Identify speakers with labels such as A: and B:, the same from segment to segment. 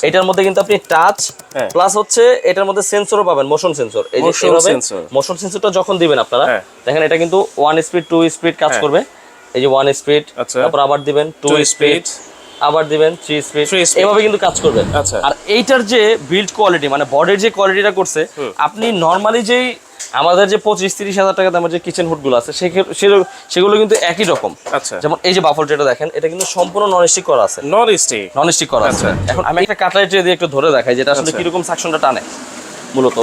A: এটার মধ্যে কিন্তু আপনি টাচ প্লাস হচ্ছে এটার মধ্যে সেন্সরও পাবেন, মোশন সেন্সর। এই যে এইভাবে মোশন সেন্সরটা যখন দিবেন আপনারা দেখেন এটা কিন্তু 1 স্পিড 2 স্পিড কাজ করবে। এই যে 1 স্পিড, তারপর আবার দিবেন 2 স্পিড, আবার দিবেন 3 স্পিড, এভাবে কিন্তু কাজ করবে। আর এইটার যে বিল্ড কোয়ালিটি মানে বডির যে কোয়ালিটিটা করছে, আপনি নরমালি যেই আমাদের যে 25-30 হাজার টাকা দামের যে কিচেন হুড গুলো আছে সেগুলো কিন্তু একই রকম। যেমন এই যে বাফল ট্রেটা দেখেন, এটা কিন্তু সম্পূর্ণ নন স্টিক করা আছে। নন স্টিক করা আছে। এখন আমি একটা কাটলারি ট্রে দিয়ে একটু ধরে দেখাই যেটা আসলে কিরকম সাকশনটা টানে মূলত।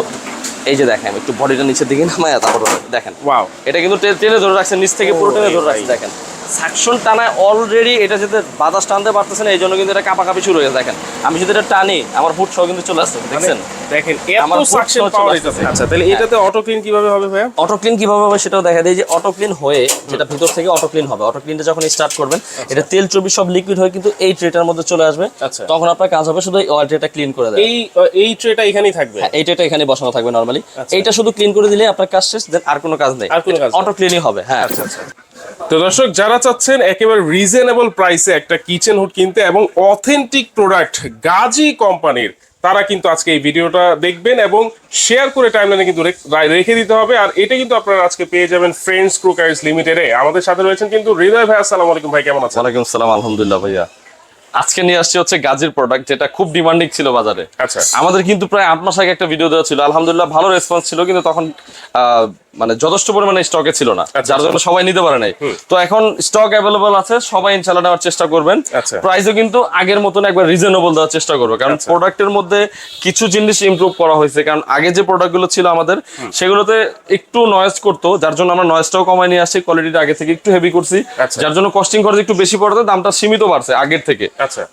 A: এই যে দেখেন একটু বডিটা নিচের দিকে নামায়, তারপর দেখেন ওয়াও, এটা কিন্তু টেনে ধরে রাখছে, নিচ থেকে পুরো টেনে ধরে রাখছে। দেখেন সাকশন টানায় অলরেডি এটা যেতে বাতাস টানতে পারতেছে না, এই জন্য কিন্তু এটা কাঁপাকাঁপি শুরু হয়ে। দেখেন আমি যদি এটা টানি আমার ফুট সহ কিন্তু চলে আসছে, দেখছেন? দেখেন
B: এত সাকশন পাওয়ার হইতাছে। আচ্ছা তাহলে এটাতে অটো ক্লিন কিভাবে হবে ভাইয়া?
A: অটো ক্লিন কিভাবে হবে সেটাও দেখা দেয়। যে অটো ক্লিন হয়ে যেটা ভিতর থেকে অটো ক্লিন হবে, অটো ক্লিনটা যখন স্টার্ট করবেন এটা তেল চর্বি সব লিকুইড হয়ে কিন্তু এই ট্রেটার মধ্যে চলে আসবে। তখন আপনার কাজ হবে শুধু এই অয়েল ট্রেটা ক্লিন করে দেওয়া।
B: এই ট্রেটা এখানেই থাকবে?
A: হ্যাঁ, এই ট্রেটা এখানে বসানো থাকবে নরমালি। এইটা শুধু ক্লিন করে দিলে আপনার কাজ শেষ, দেন আর কোনো কাজ নেই, অটো ক্লিনই হবে। হ্যাঁ
B: আচ্ছা আচ্ছা। তো দর্শক যারা চাচ্ছেন একেবারে রিজনেবল প্রাইসে একটা কিচেন হুড কিনতে এবং অথেন্টিক প্রোডাক্ট গাজী কোম্পানির, তারা কিন্তু আজকে এই ভিডিওটা দেখবেন এবং শেয়ার করে টাইমলাইনে কিন্তু রেখে দিতে হবে। আর এটা কিন্তু আপনারা আজকে পেয়ে যাবেন ফ্রেন্ডস ক্রুকার্স লিমিটেডে। আমাদের সাথে রয়েছেন কিন্তু হৃদয় ভাই। আসসালামু আলাইকুম ভাই, কেমন আছেন?
A: ওয়ালাইকুম আসসালাম, আলহামদুলিল্লাহ ভাইয়া। আজকে নিয়ে আসছি হচ্ছে গাজীর প্রোডাক্ট, যেটা খুব ডিমান্ডিং ছিল বাজারে।
B: আচ্ছা,
A: আমাদের কিন্তু প্রায় 8 মাস আগে একটা ভিডিও দেওয়া ছিল, আলহামদুলিল্লাহ ভালো রেসপন্স ছিল, কিন্তু তখন মানে যথেষ্ট পরিমাণে স্টকে ছিল না, যার জন্য সবাই নিতে পারে নাই। তো এখন স্টক অ্যাভেলেবল আছে, সবাই ইনশাআল্লাহ নেওয়ার চেষ্টা করবেন। প্রাইসও কিন্তু আগের মতন একবার রিজনেবল দেওয়ার চেষ্টা করবো, কারণ প্রোডাক্টের মধ্যে কিছু জিনিস ইমপ্রুভ করা হয়েছে। কারণ আগে যে প্রোডাক্টগুলো ছিল আমাদের সেগুলোতে একটু নয়েজ করতো, যার জন্য আমরা নয়েজটাও কমাই নিয়ে আসছি, কোয়ালিটিটা আগে থেকে একটু হেভি করছি, যার জন্য কস্টিং খরচ একটু বেশি পড়তে, দামটা সীমিত বাড়ছে আগের থেকে।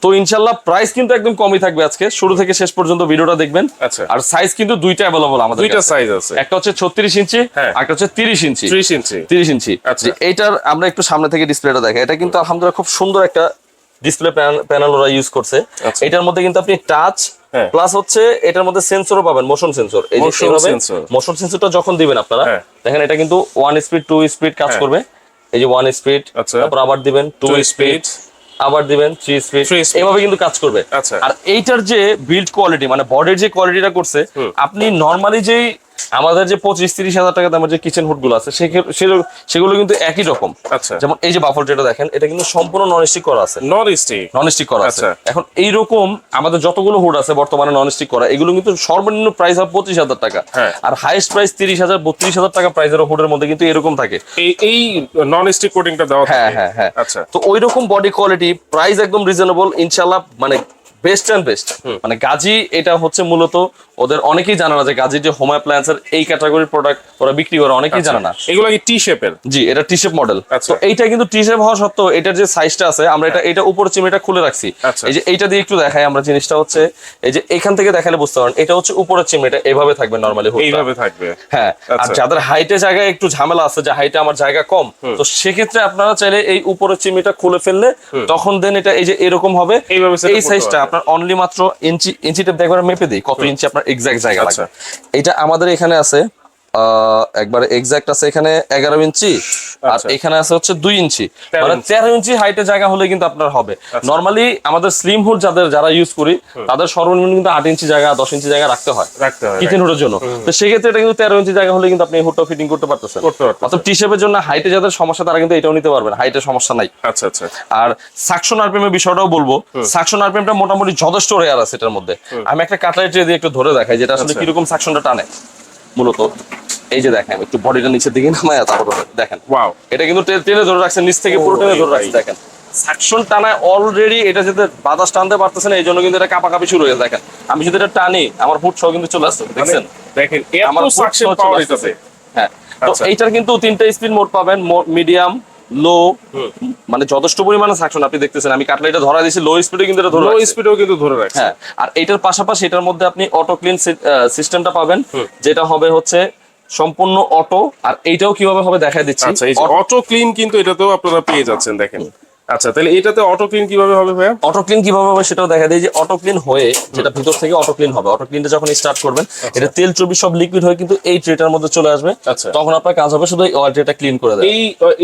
A: তো ইনশাআল্লাহ প্রাইস কিন্তু একদম কমই থাকবে আজকে, শুরু থেকে শেষ পর্যন্ত ভিডিওটা দেখবেন। আর সাইজ কিন্তু দুইটা অ্যাভেলেবল আমাদের,
B: দুইটা সাইজ আছে,
A: একটা হচ্ছে 36 ইঞ্চি, একটা হচ্ছে 30 ইঞ্চি। 30 ইঞ্চি। এইটার আমরা একটু সামনে থেকে ডিসপ্লেটা দেখাই। এটা কিন্তু আলহামদুলিল্লাহ খুব সুন্দর একটা ডিসপ্লে প্যানেল ওরা ইউজ করছে। এটার মধ্যে কিন্তু আপনি টাচ প্লাস হচ্ছে এটার মধ্যে সেন্সরও পাবেন, মোশন সেন্সর। এই যে এইভাবে মোশন সেন্সরটা যখন দিবেন আপনারা দেখেন এটা কিন্তু 1 স্পিড 2 স্পিড কাজ করবে। এই যে 1 স্পিড, তারপর আবার দিবেন 2 স্পিড, আবার দিবেন 3 স্পিড, এভাবে কিন্তু কাজ করবে। আর এইটার যে বিল্ড কোয়ালিটি মানে বডির যে কোয়ালিটিটা করছে, আপনি নরমালি যেই আমাদের যে 25-30 হাজার টাকা দামের যে কিচেন হুড গুলো আছে সেগুলো কিন্তু একই রকম। যেমন এই যে বাফল ট্রেটা দেখেন, এটা কিন্তু সম্পূর্ণ নন স্টিক করা আছে। নন স্টিক করা আছে। এখন এইরকম আমাদের যতগুলো হুড আছে বর্তমানে নন স্টিক করা, এগুলো কিন্তু সর্বনিম্ন প্রাইস হবে 25,000 টাকা, আর হাইয়েস্ট প্রাইস 30,000 32,000 টাকা প্রাইসের হুডের মধ্যে কিন্তু এরকম থাকে
B: এই নন স্টিক কোটিংটা দেওয়া থাকে।
A: হ্যাঁ হ্যাঁ। আচ্ছা, তো ওই রকম বডি কোয়ালিটি, প্রাইস একদম রিজনেবল ইনশাআল্লাহ, মানে বেস্ট এন্ড বেস্ট। মানে গাজী এটা হচ্ছে মূলত ওদের অনেকেই জানে না যে গাজীর যে হোম অ্যাপ্লায়েন্সের এই ক্যাটাগরির প্রোডাক্ট ওরা বিক্রি করে, অনেকেই জানে না।
B: এগুলো কি টি শেপের?
A: জি, এটা টি শেপ মডেল। তো এইটা কিন্তু টি শেপ হওয়া সত্ত্বেও এটার যে সাইজটা আছে, আমরা এটা উপরের চিমনিটা খুলে রাখছি। এই যে এইটা দিয়ে একটু দেখাই আমরা, জিনিসটা হচ্ছে এই যে এখান থেকে দেখালে বুঝতে পারেন, এটা হচ্ছে উপরের চিমনিটা এইভাবে থাকবে নরমালি, এইভাবে থাকবে। হ্যাঁ, আর যাদের হাইটে জায়গায় একটু ঝামেলা আছে, যে হাইটে আমার জায়গা কম, তো সেক্ষেত্রে আপনারা চাইলে এই উপরের চিমনিটা খুলে ফেললে তখন দেন এটা এই যে এরকম হবে। এই সাইজটা আপনার অনলি মাত্র ইঞ্চি টেপ একবার মেপে দিই কত ইঞ্চি আপনার এক্সাক্ট জায়গা লাগবে। এটা আমাদের এখানে আছে একবার এক্সাক্ট আছে এখানে 11 ইঞ্চি, আর এখানে আছে হচ্ছে 2 ইঞ্চি, মানে 13 ইঞ্চি হাইটের জায়গা হলে কিন্তু আপনার হবে। নরমালি আমাদের স্লিম হুড যারা ইউজ করি তাদের সর্বনিম্ন কিন্তু 8 ইঞ্চি জায়গা 10 ইঞ্চি জায়গা রাখতে হয় কিচেন হুডের জন্য। তো সেক্ষেত্রে এটা কিন্তু 13 ইঞ্চি জায়গা হলে কিন্তু আপনি হুডটা ফিটিং করতে পারতেছেন। অর্থাৎ টি শেপের জন্য হাইটে যাদের সমস্যা তারা কিন্তু এটাও নিতে পারবেন, হাইটের সমস্যা নাই। আচ্ছা আচ্ছা। আর সাকশন আরপিএম এর বিষয়টাও বলবো, সাকশন আরপিএমটা মোটামুটি যথেষ্ট রেয়ার আছে এটার মধ্যে। আমি একটা কাটলারি ট্রে দিয়ে একটু ধরে দেখাই যেটা আসলে কিরকম সাকশনটা টানে মূলত। এই যে দেখেন একটু বডিটা নিচের দিকে নামায়, তারপর দেখেন ওয়াও, এটা কিন্তু টেনে ধরে রাখছে, নিচ থেকে পুরো টেনে ধরে রাখছে। দেখেন সাকশন টানায় অলরেডি এটা যেতে বাতাস টানতে পারতেছে না, এই জন্য কিন্তু এটা কাঁপাকাঁপি শুরু হয়ে। দেখেন আমি যদি এটা টানি আমার ফুট সহ কিন্তু চলে আসছে, দেখছেন?
B: দেখেন এত সাকশন পাওয়ার হইতাছে।
A: হ্যাঁ, তো এইটার কিন্তু 3টা স্পিড মোড পাবেন, মিডিয়াম, লো, মানে যথেষ্ট পরিমাণে সাকশন আপনি দেখতেছেন। আমি কাটলারিটা ধরা দিয়েছি, লো স্পিডে কিন্তু এটা ধরে রাখছে, লো স্পিডেও কিন্তু ধরে রাখছে। হ্যাঁ, আর এটার পাশাপাশি এটার মধ্যে আপনি অটো ক্লিন সিস্টেমটা পাবেন, যেটা হবে হচ্ছে সম্পূর্ণ অটো। আর এইটাও কিভাবে হবে দেখা দিচ্ছি।
B: আচ্ছা, এই যে অটো ক্লিন কিন্তু এটাতেও আপনারা পেয়ে যাচ্ছেন। দেখেন আচ্ছা, তাহলে এটাতে অটো ক্লিন কিভাবে হবে ভাইয়া?
A: অটো ক্লিন কিভাবে হবে সেটাও দেখা দেয়, যে অটো ক্লিন হয়ে যেটা ভিতর থেকে অটো ক্লিন হবে। অটো ক্লিনটা যখন স্টার্ট করবেন, এটা তেল চর্বি সব লিকুইড হয়ে কিন্তু এই ট্রেটার মধ্যে চলে আসবে।
B: আচ্ছা।
A: তখন আপনার কাজ হবে শুধু এই অয়েল ট্রেটা ক্লিন করে দেয়।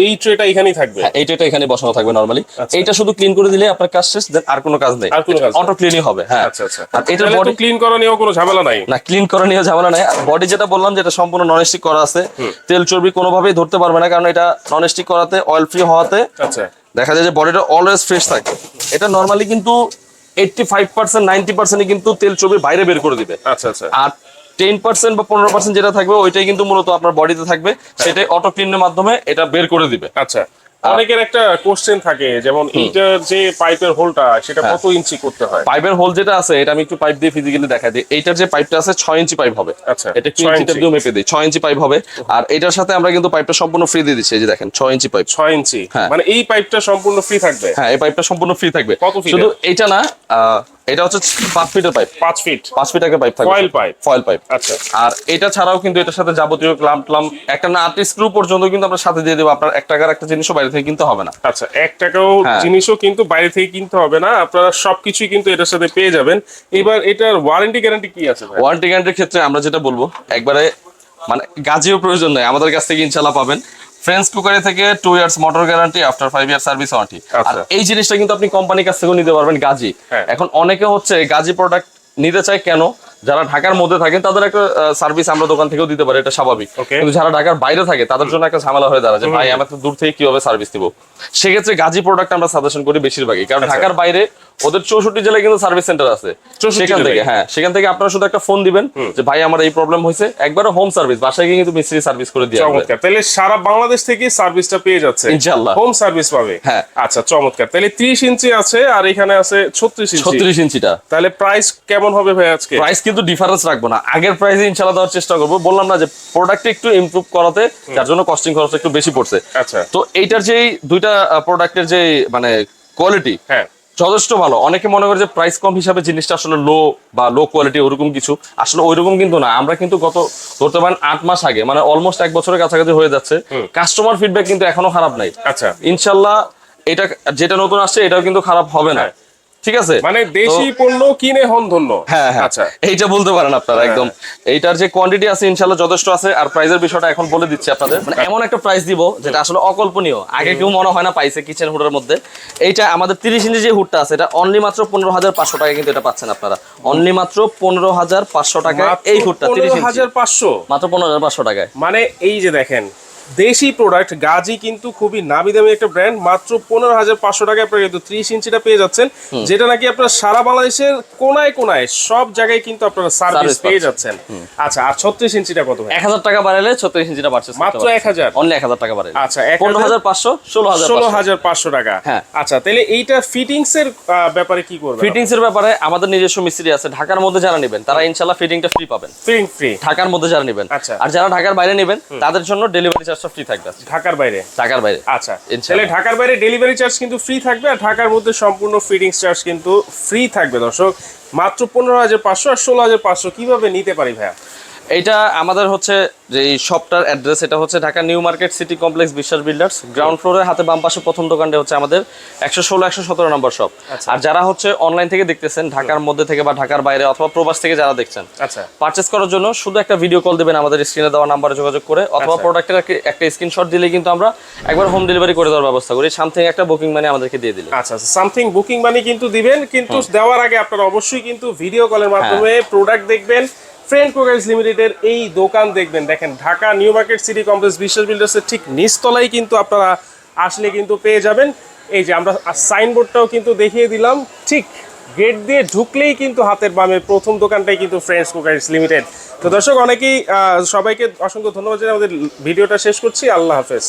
B: এই ট্রেটা এখানেই থাকবে?
A: হ্যাঁ, এই ট্রেটা এখানে বসানো থাকবে নরমালি। এইটা শুধু ক্লিন করে দিলে আপনার কাজ শেষ, দেন আর কোনো কাজ নেই,
B: আর কোনো কাজ
A: অটো ক্লিনই হবে। হ্যাঁ,
B: আচ্ছা আচ্ছা।
A: আর এটা
B: তাহলে
A: বডি
B: তো ক্লিন করা নিয়েও কোনো ঝামেলা নাই?
A: না, ক্লিন করা নিয়ে ঝামেলা নাই। বডি যেটা বললাম যেটা সম্পূর্ণ নন স্টিক করা আছে, তেল চর্বি কোনোভাবেই ধরতে পারবে না, কারণ এটা নন স্টিক করাতে, অয়েল ফ্রি হওয়াতে
B: আচ্ছা,
A: দেখা যায় যে বডিটা অলওয়েজ ফ্রেশ থাকে। এটা নরমালি কিন্তু 85% 90% কিন্তু তেল চর্বি বাইরে বের করে দিবে।
B: আচ্ছা আচ্ছা।
A: আর 10% বা 15% যেটা থাকবে ওইটাই কিন্তু মূলত আপনার বডিতে থাকবে, সেটাই অটো ক্লিনের মাধ্যমে এটা বের করে দিবে।
B: আচ্ছা, অনেকের একটা কোশ্চেন থাকে, যেমন এইটার যে পাইপের হোলটা সেটা কত ইঞ্চি করতে হয়?
A: পাইপের হোল যেটা আছে, এটা আমি একটু পাইপ দিয়ে ফিজিক্যালি দেখাই দিই। এইটার যে পাইপটা আছে 6 ইঞ্চি পাইপ হবে।
B: আচ্ছা,
A: এটা একটু ইঞ্চিটা দিয়ে মেপে দিই, 6 ইঞ্চি পাইপ হবে। আর এটার সাথে আমরা কিন্তু পাইপটা সম্পূর্ণ ফ্রি দিয়ে দিচ্ছি, এই যে দেখেন 6 ইঞ্চি পাইপ।
B: 6 ইঞ্চি,
A: হ্যাঁ।
B: মানে এই পাইপটা সম্পূর্ণ ফ্রি থাকবে?
A: হ্যাঁ, এই পাইপটা সম্পূর্ণ ফ্রি থাকবে।
B: কত ফিট?
A: শুধু এটা না, এটা হচ্ছে 5 ফিটের পাইপ।
B: 5 ফিট?
A: 5 ফিট একটা পাইপ থাকবে,
B: ফয়েল পাইপ।
A: Foil pipe.
B: আচ্ছা।
A: আর এটা ছাড়াও কিন্তু এটার সাথে যাবতীয় ক্লাম্প একটা না 8 স্ক্রু পর্যন্ত কিন্তু আমরা সাথে দিয়ে দেবো। আপনার 1 টাকার একটা জিনিসও বাইরে থেকে কিনতে হবে না।
B: আচ্ছা, 1 টাকাও
A: হ্যাঁ।
B: জিনিসও কিন্তু বাইরে থেকে কিনতে হবে না, আপনারা সবকিছুই কিন্তু এটার সাথে পেয়ে যাবেন। এবার এটার ওয়ারেন্টি গ্যারান্টি কি আছে ভাই?
A: ওয়ারেন্টি গ্যারান্টির ক্ষেত্রে আমরা যেটা বলবো, একবারে মানে গাজিও প্রয়োজন নেই, আমাদের কাছ থেকে ইনশাল্লাহ পাবেন। ফ্রেঞ্চ কুকারি থেকে 2 years motor guarantee, after 5 year service warranty. আর
B: আচ্ছা।
A: এই জিনিসটা কিন্তু আপনি কোম্পানির কাছ থেকেও নিতে পারবেন, গাজি।
B: হ্যাঁ।
A: এখন অনেকে হচ্ছে গাজি প্রোডাক্ট নিতে চায়, কেন? যারা ঢাকার মধ্যে থাকেন তাদের একটা সার্ভিস আমরা দোকান থেকেও দিতে পারি, এটা স্বাভাবিক।
B: Okay.
A: কিন্তু যারা ঢাকার বাইরে থাকে তাদের জন্য একটা ঝামেলা হয়ে দাঁড়ায় যে ভাই আমরা তো দূর থেকে কিভাবে সার্ভিস দিব। সেক্ষেত্রে গাজি প্রোডাক্ট আমরা সাজেশন করি বেশিরভাগই, কারণ ঢাকার বাইরে ওদের 64 জেলায় কিন্তু সার্ভিস সেন্টার আছে।
B: 64
A: সেখান থেকে,
B: জেলায়?
A: হ্যাঁ, সেখান থেকে আপনারা শুধু একটা ফোন দিবেন যে ভাই আমার এই প্রবলেম হয়েছে, একবারে হোম সার্ভিস, বাসায় গিয়ে কিন্তু মিস্ত্রি সার্ভিস করে দিয়ে আসবে।
B: চমৎকার, তাহলে সারা বাংলাদেশ থেকে সার্ভিসটা পেয়ে যাচ্ছে,
A: ইনশাআল্লাহ।
B: হোম সার্ভিস পাবে।
A: হ্যাঁ।
B: আচ্ছা, চমৎকার। তাহলে 30 ইঞ্চি আছে আর এখানে আছে 36 ইঞ্চি।
A: 36 ইঞ্চিটা।
B: তাহলে প্রাইস কেমন হবে ভাই আজকে?
A: প্রাইস কিন্তু ডিফারেন্স রাখবো না, আগের প্রাইসে ইনশাআল্লাহ দেওয়ার চেষ্টা করবো। বললাম না যে প্রোডাক্টে একটু ইমপ্রুভ করাতে, যার জন্য কস্টিং খরচ একটু বেশি পড়ছে।
B: আচ্ছা।
A: তো এইটার যেই দুইটা প্রোডাক্টের যে মানে কোয়ালিটি
B: হ্যাঁ।
A: যথেষ্ট ভালো। অনেকে মনে করে যে প্রাইস কম হিসাবে জিনিসটা আসলে লো বা লো কোয়ালিটি, ওরকম কিছু আসলে ওইরকম কিন্তু না। আমরা কিন্তু গত ধরতে পারেন 8 মাস আগে, মানে অলমোস্ট 1 বছরের কাছাকাছি হয়ে যাচ্ছে, কাস্টমার ফিডব্যাক কিন্তু এখনো খারাপ নাই।
B: আচ্ছা।
A: ইনশাল্লাহ এটা যেটা নতুন আসছে এটাও কিন্তু খারাপ হবে না, ঠিক আছে?
B: মানে দেশি পণ্য কিনে হন ধন্য।
A: হ্যাঁ হ্যাঁ,
B: আচ্ছা,
A: এইটা বলতে পারেন আপনারা একদম। এইটার যে কোয়ান্টিটি আছে ইনশাআল্লাহ যথেষ্ট আছে। আর প্রাইসের বিষয়টা এখন বলে দিচ্ছি আপনাদের, মানে এমন একটা প্রাইস দিব যেটা আসলে অকল্পনীয়, আগে কেউ মনে হয় না পাইছে কিচেন হুডের মধ্যে। এইটা আমাদের 30 ইঞ্চি যে হুডটা আছে, এটা অনলি মাত্র 15,500 টাকা কিন্তু এটা পাচ্ছেন আপনারা, অনলি মাত্র 15,500 টাকায় এই হুডটা 30 ইঞ্চি,
B: 15,500
A: মাত্র 15,500 টাকায়।
B: মানে এই যে দেখেন, দেশি প্রোডাক্ট গাজি কিন্তু খুবই নামি দামি একটা ব্র্যান্ড, মাত্র 15,500 টাকায় আপনারা কিন্তু 30 ইঞ্চিটা পেয়ে যাচ্ছেন, যেটা নাকি আপনারা সারা বাংলাদেশের কোনায় কোনায় সব জায়গায় কিন্তু আপনারা সার্ভিস পেয়ে যাচ্ছেন। আচ্ছা, আর 36 ইঞ্চিটা কত ভাই?
A: 1000 টাকা বাড়ালে 36 ইঞ্চিটা পারচেজ করতে
B: মাত্র
A: পারবেন।
B: 1000?
A: অনলি 1000 টাকা বাড়ালে।
B: আচ্ছা,
A: 15,500, 16,500।
B: 16,500 টাকা।
A: হ্যাঁ।
B: আচ্ছা, তাহলে এইটা ফিটিংস এর ব্যাপারে কি করবেন?
A: ফিটিংস এর ব্যাপারে আমাদের নিজস্ব মিস্ত্রি আছে। ঢাকার মধ্যে যারা নেবেন তারা ইনশাআল্লাহ ফিটিংটা ফ্রি পাবেন,
B: ফিটিং ফ্রি
A: ঢাকার মধ্যে যারা নেবেন।
B: আচ্ছা।
A: আর যারা ঢাকার বাইরে নেবেন তাদের জন্য ডেলিভারি চার্জটা ফ্রি থাকবে।
B: ঢাকার বাইরে?
A: ঢাকার বাইরে।
B: আচ্ছা,
A: ইনশাআল্লাহ।
B: তাহলে ঢাকার বাইরে ডেলিভারি চার্জ কিন্তু ফ্রি থাকবে, আর ঢাকার মধ্যে সম্পূর্ণ ফিটিংস চার্জ কিন্তু ফ্রি থাকবে। দর্শক, মাত্র 15,500 আর 16,500 কিভাবে নিতে পারি ভাইয়া?
A: এইটা আমাদের হচ্ছে যে এই শপটার অ্যাড্রেস, এটা হচ্ছে Dhaka new market city complex বিশ্বাস বিল্ডার্স, গ্রাউন্ড ফ্লোরের হাতে বাম পাশে প্রথম দোকানটা হচ্ছে আমাদের 116-117 নম্বর শপ। আর যারা হচ্ছে অনলাইন থেকে দেখতেছেন, ঢাকার মধ্যে থেকে বা ঢাকার বাইরে অথবা প্রবাস থেকে যারা দেখছেন,
B: আচ্ছা,
A: পারচেজ করার জন্য শুধু একটা ভিডিও কল দিবেন আমাদের স্ক্রিনে দেওয়া নাম্বারে যোগাযোগ করে, অথবা প্রোডাক্টের একটা স্ক্রিনশট দিলে কিন্তু আমরা একবার হোম ডেলিভারি করে দেওয়ার ব্যবস্থা করি। সামথিং একটা বুকিং মানি আমাদেরকে দিয়ে দিলে।
B: আচ্ছা, সামথিং বুকিং মানি কিন্তু দিবেন, কিন্তু দেওয়ার আগে আপনারা অবশ্যই কিন্তু ভিডিও কলের মাধ্যমে প্রোডাক্ট দেখবেন। ফ্রেন্ড কুকার্স লিমিটেডের এই দোকান দেখবেন, দেখেন Dhaka new market city complex বিশ্বাস বিল্ডার্সের ঠিক নিচতলায় কিন্তু আপনারা আসলে কিন্তু পেয়ে যাবেন। এই যে আমরা সাইনবোর্ডটাও কিন্তু দেখিয়ে দিলাম, ঠিক গেট দিয়ে ঢুকলেই কিন্তু হাতের বামে প্রথম দোকানটাই কিন্তু ফ্রেন্ডস কুকার্স লিমিটেড। তো দর্শক, অনেকেই সবাইকে অসংখ্য ধন্যবাদ জানিয়ে আমাদের ভিডিওটা শেষ করছি। আল্লাহ হাফেজ।